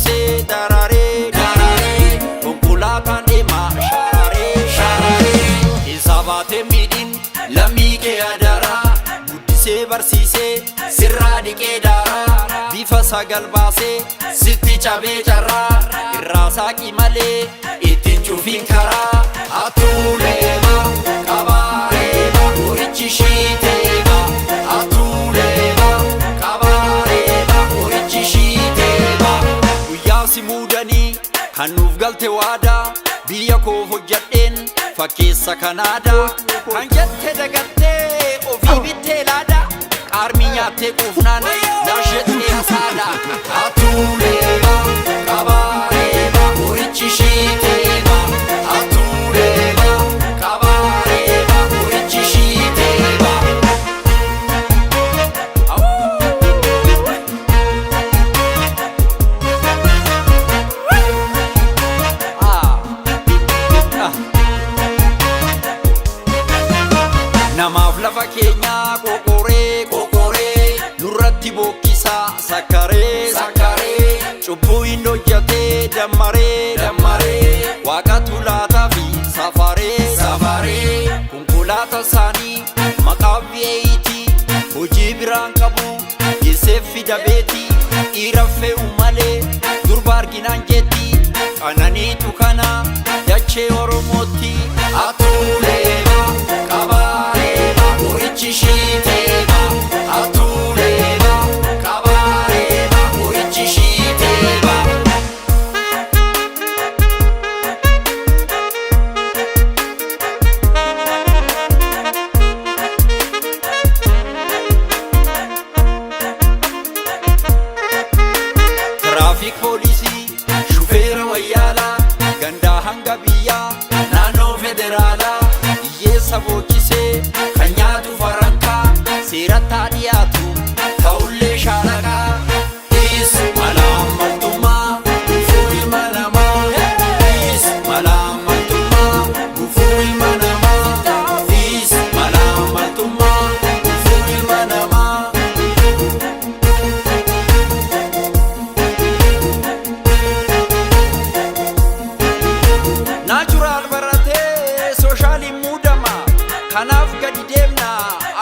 barsiisee daraaree daraaree konkolaataan deemaa sharaaree sharaaree isa baatee miidhin lammii kee adaraa guddisee barsiisee sirraa dhiqee daaraa bifa sagal baasee sitti cabee carraa irraa saaqii malee ittiin cufiin karaa atuuleema qabaareema horichi shiiteema atuuleema qabaareema horichi shiiteema guyyaa si muudanii kan nuuf galte waadaa biyya koo hojjadheen fakkeessa kanaadaa kan jette dagattee ofii bittee laadaa qaarmii nyaattee quufnaan naashettee hasaadhaa atuuleema qabaareema horichi shiiteema atuuleema qabaareema horichi shiiteema namaaf lafa keenyaa qoqoree qoqoree nurratti bookkisaa sakkaree sakkaree cubbuu hin hojjatee dammaree dammaree waaqatu laataa fi safaree safaree konkolaataa isaanii maqaa VAT hojii biraan qabu geesseef fida beetii dhiira fe'u malee durba arginaan jetti qananiitu kana dachee Oromootti atuuleema qabaareema horichi shiiteema atuuleema qabaareema horichi shiiteema Traffic poolisii shufeera wayyaalaa gandaa hanga biyyaa naannoo federaalaa hiyyeessa bookkisee kan nyaatu farankaa seerattaa dhiyaatu ta'ullee shaalaqaa is malaammaltummaa gufuu ilma namaa is malaammaltummaa gufuu ilma namaa is malaammaltummaa gufuu ilma namaa Natural baratee sooshaaliin muudama kanaaf gadi deemna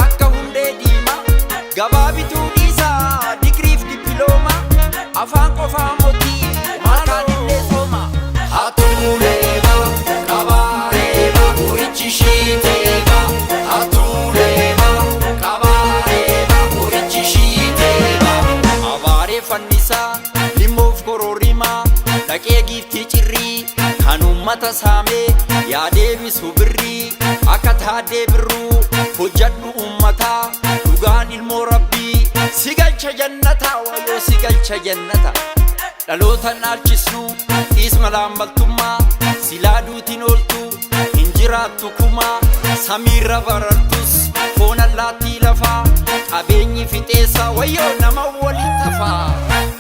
akka hundee diimaa gabaabituu dhiisaa digriif dippilooma afaan qofaa mootii maakaan illee sooma atuuleema qabaareema horichi shiiteema atuuleema qabaareema horichi shiiteema abaaree fannisaa limmoof kororimaa dhaqee giiftii cirrii kan ummata saamee yaadeebisu birrii akka taadee birruu hojjadhu ummataa dhugaan ilmoo rabbii si galcha jannataa waayoo si galcha jannata dhalootan naalchisnu dhiis malaammaltummaa silaa duutiin ooltu hin jiraattu kumaa samiirra barartus foon allaattii lafaa qabeenyi fixeessa wayyoo nama waliin tafaa